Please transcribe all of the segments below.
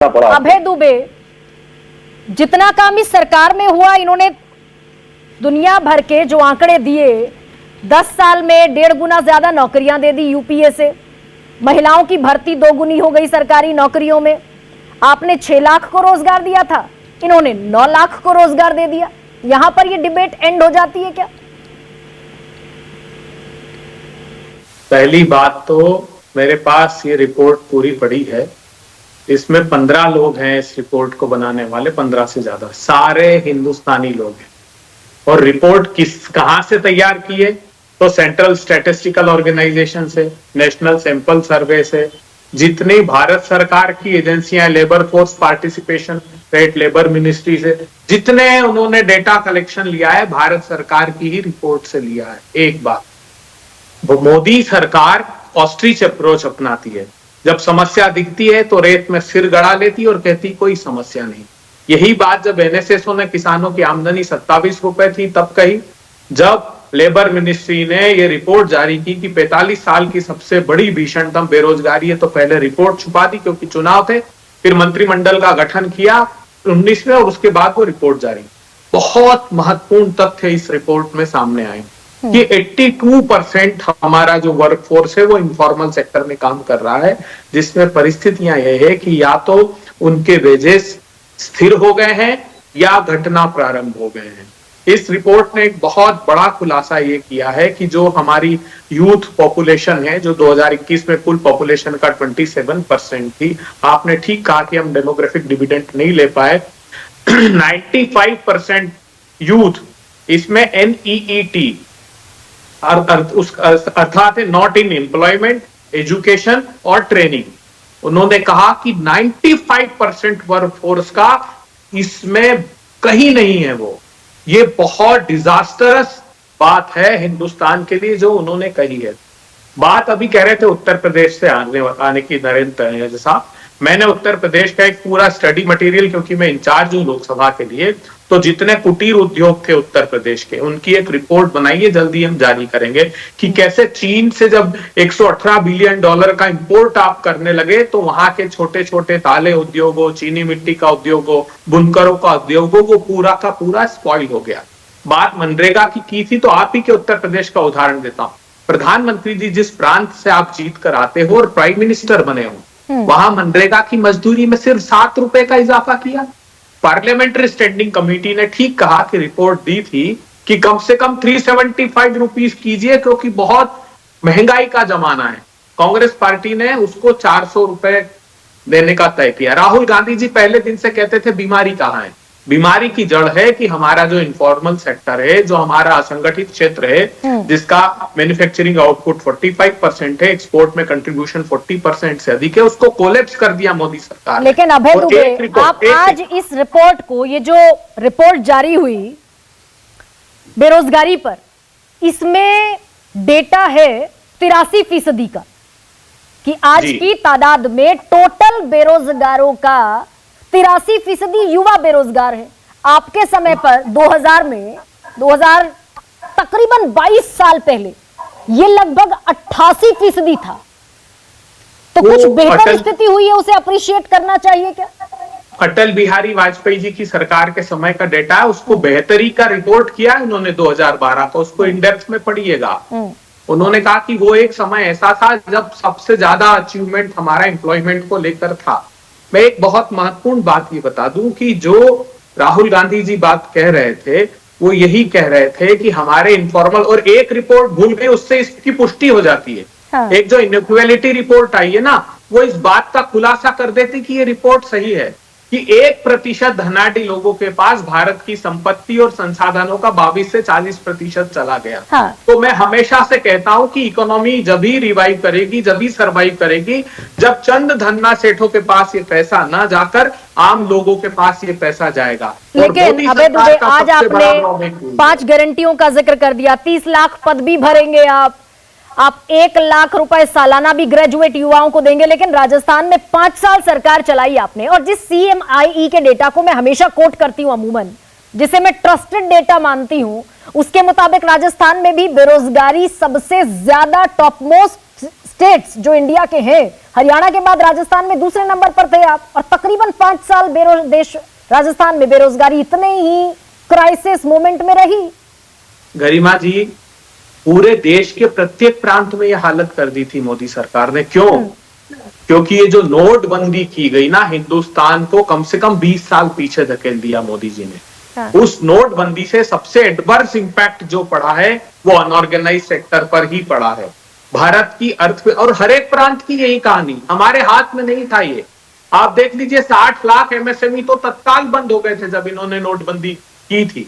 पड़ा। अभय दुबे, जितना काम इस सरकार में हुआ, इन्होंने दुनिया भर के जो आंकड़े दिए, 10 साल में 1.5 गुना ज्यादा नौकरियां दे दी यूपीए से। महिलाओं की भर्ती 2 गुनी हो गई सरकारी नौकरियों में। आपने 6 लाख को रोजगार दिया था, इन्होंने 9 लाख को रोजगार दे दिया। यहां पर ये डिबेट एंड हो जाती है क्या? पहली बात तो मेरे पास ये रिपोर्ट पूरी पड़ी है। इसमें 15 लोग हैं इस रिपोर्ट को बनाने वाले, 15 से ज्यादा, सारे हिंदुस्तानी लोग हैं। और रिपोर्ट कहां से तैयार की है? तो सेंट्रल स्टैटिस्टिकल ऑर्गेनाइजेशन से, नेशनल सैंपल सर्वे से, जितनी भारत सरकार की एजेंसियां, labour force participation rate, labour ministry से, जितने उन्होंने डेटा कलेक्शन लिया है, भारत सरकार की ही रिपोर्ट से लिया है। एक बात, मोदी सरकार ऑस्ट्रिच अप्रोच अपनाती है। जब समस्या दिखती है तो रेत में सिर गड़ा लेती और कहती कोई समस्या नहीं। यही बात जब एनएसएसओ ने किसानों की आमदनी 27 रुपए थी तब कही। जब लेबर मिनिस्ट्री ने ये रिपोर्ट जारी की कि 45 साल की सबसे बड़ी भीषणतम बेरोजगारी है, तो पहले रिपोर्ट छुपा दी क्योंकि चुनाव थे, फिर मंत्रिमंडल का गठन किया 19 में और उसके बाद वो रिपोर्ट जारी। बहुत महत्वपूर्ण तथ्य इस रिपोर्ट में सामने आए कि 82% हमारा जो वर्कफोर्स है वो इनफॉर्मल सेक्टर में काम कर रहा है, जिसमें परिस्थितियां ये है कि या तो उनके वेजेस स्थिर हो गए हैं या घटना प्रारंभ हो गए हैं। इस रिपोर्ट ने एक बहुत बड़ा खुलासा ये किया है कि जो हमारी यूथ पॉपुलेशन है, जो 2021 में कुल पॉपुलेशन का 27% थी, आपने ठीक कहा कि हम डेमोग्राफिक डिविडेंड नहीं ले पाए। 95% यूथ इसमें NEET अर्थात नॉट इन एम्प्लॉयमेंट, एजुकेशन और ट्रेनिंग। उन्होंने कहा कि 95% वर्कफोर्स का इसमें कहीं नहीं है वो। ये बहुत डिजास्टरस बात है हिंदुस्तान के लिए जो उन्होंने कही है। बात अभी कह रहे थे उत्तर प्रदेश से आने की नरेंद्र साहब। मैंने उत्तर प्रदेश का एक पूरा स्टडी मटेरियल, क्योंकि मैं इंचार्ज हूं लोकसभा के लिए, तो जितने कुटीर उद्योग थे उत्तर प्रदेश के, उनकी एक रिपोर्ट बनाई है, जल्दी हम जारी करेंगे, कि कैसे चीन से जब $118 बिलियन का इंपोर्ट आप करने लगे तो वहां के छोटे छोटे ताले उद्योग हो, चीनी मिट्टी का उद्योग हो, बुनकरों का उद्योग हो, वो पूरा का पूरा स्पॉइल हो गया। बात मनरेगा की थी, तो आप ही के उत्तर प्रदेश का उदाहरण देता हूं। प्रधानमंत्री जी जिस प्रांत से आप जीत कर आते हो और प्राइम मिनिस्टर बने हो, वहां मनरेगा की मजदूरी में सिर्फ 7 रुपए का इजाफा किया। पार्लियामेंट्री स्टैंडिंग कमेटी ने ठीक कहा कि रिपोर्ट दी थी कि कम से कम 375 रुपीस कीजिए, क्योंकि बहुत महंगाई का जमाना है। कांग्रेस पार्टी ने उसको 400 रुपए देने का तय किया। राहुल गांधी जी पहले दिन से कहते थे बीमारी कहां है। बीमारी की जड़ है कि हमारा जो इनफॉर्मल सेक्टर है, जो हमारा असंगठित क्षेत्र है, जिसका मैन्युफैक्चरिंग आउटपुट 45% है, एक्सपोर्ट में कंट्रीब्यूशन 40% से अधिक है, उसको कोलैप्स कर दिया मोदी सरकार। लेकिन अभय दुबे, आप आज इस रिपोर्ट को, ये जो रिपोर्ट जारी हुई बेरोजगारी पर, इसमें डेटा है 83% का, कि आज की तादाद में टोटल बेरोजगारों का 83% युवा बेरोजगार है। आपके समय पर 2000 तकरीबन 22 साल पहले ये लगभग 88% था। तो कुछ बेहतर स्थिति हुई है, उसे अप्रिशिएट करना चाहिए क्या? अटल बिहारी वाजपेयी जी की सरकार के समय का डेटा है, उसको बेहतरी का रिपोर्ट किया उन्होंने 2012 को, उसको इंडेक्स में पढ़िएगा। उन्होंने कहा कि वो एक समय ऐसा था जब सबसे ज्यादा अचीवमेंट हमारा एम्प्लॉयमेंट को लेकर था। मैं एक बहुत महत्वपूर्ण बात ये बता दूं कि जो राहुल गांधी जी बात कह रहे थे, वो यही कह रहे थे कि हमारे इनफॉर्मल, और एक रिपोर्ट भूल गई, उससे इसकी पुष्टि हो जाती है। हाँ। एक जो इनइक्वालिटी रिपोर्ट आई है ना, वो इस बात का खुलासा कर देती कि ये रिपोर्ट सही है कि 1% धनाढ्य लोगों के पास भारत की संपत्ति और संसाधनों का 22 से 40% चला गया। हाँ। तो मैं हमेशा से कहता हूं कि इकोनॉमी जब ही रिवाइव करेगी, जब ही सर्वाइव करेगी, जब चंद धन्ना सेठों के पास ये पैसा ना जाकर आम लोगों के पास ये पैसा जाएगा। लेकिन अभय दुबे, आज आपने 5 गारंटियों का जिक्र कर दिया, 30 लाख पद भी भरेंगे आप 1 लाख रुपए सालाना भी ग्रेजुएट युवाओं को देंगे। लेकिन राजस्थान में 5 साल सरकार चलाई आपने, और जिस CMIE के डेटा को मैं हमेशा कोट करती हूं अमूमन, जिसे मैं ट्रस्टेड डेटा मानती हूं, उसके मुताबिक राजस्थान में भी बेरोजगारी सबसे ज्यादा टॉप मोस्ट स्टेट्स जो इंडिया के हैं, हरियाणा के बाद राजस्थान में दूसरे नंबर पर थे आप, और तकरीबन 5 साल देश राजस्थान में बेरोजगारी इतने ही क्राइसिस मोमेंट में रही। गरिमा जी, पूरे देश के प्रत्येक प्रांत में यह हालत कर दी थी मोदी सरकार ने। क्यों? क्योंकि ये जो नोटबंदी की गई ना, हिंदुस्तान को कम से कम 20 साल पीछे धकेल दिया मोदी जी ने। उस नोटबंदी से सबसे एडवर्स इंपैक्ट जो पड़ा है वो अनऑर्गेनाइज सेक्टर पर ही पड़ा है। भारत की और हर एक प्रांत की यही कहानी, हमारे हाथ में नहीं था ये। आप देख लीजिए 60 लाख एमएसएमई तो तत्काल बंद हो गए थे जब इन्होंने नोटबंदी की थी।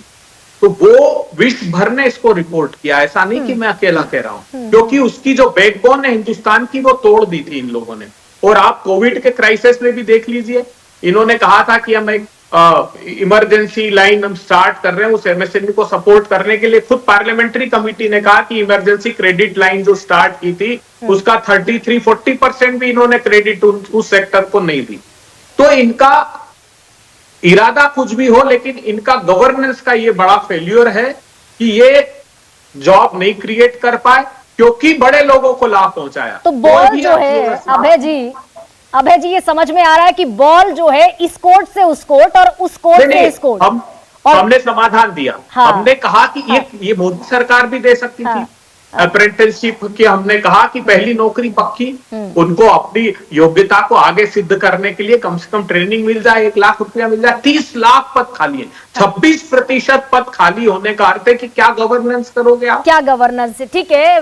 तो वो विश्व भर ने इसको रिपोर्ट किया, ऐसा नहीं कि मैं अकेला कह रहा हूं, क्योंकि उसकी जो बैकबोन है हिंदुस्तान की वो तोड़ दी थी इन लोगों ने। और आप कोविड के क्राइसिस में भी देख लीजिए, इन्होंने कहा था कि हम एक इमरजेंसी लाइन हम स्टार्ट कर रहे हैं उस एमएसएमई को सपोर्ट करने के लिए। खुद पार्लियामेंट्री कमेटी ने कहा कि इमरजेंसी क्रेडिट लाइन जो स्टार्ट की थी उसका 33-40% भी इन्होंने क्रेडिट उस सेक्टर को नहीं दी। तो इनका इरादा कुछ भी हो, लेकिन इनका गवर्नेंस का ये बड़ा फेल्यूर है कि ये जॉब नहीं क्रिएट कर पाए, क्योंकि बड़े लोगों को लाभ पहुंचाया। तो बॉल जो है अभय जी ये समझ में आ रहा है कि बॉल जो है इस कोर्ट से उस कोर्ट और उस कोर्ट से इस कोर्ट। हमने समाधान दिया। हाँ, हमने कहा कि ये मोदी सरकार भी दे सकती थी अप्रेंटिसशिप की। हमने कहा कि पहली नौकरी पक्की, उनको अपनी योग्यता को आगे सिद्ध करने के लिए कम से कम ट्रेनिंग मिल जाए, 1 लाख रुपया मिल जाए। 30 लाख पद खाली है, 26% पद खाली होने का अर्थ है कि क्या गवर्नेंस करोगे आप? क्या गवर्नेंस? ठीक है।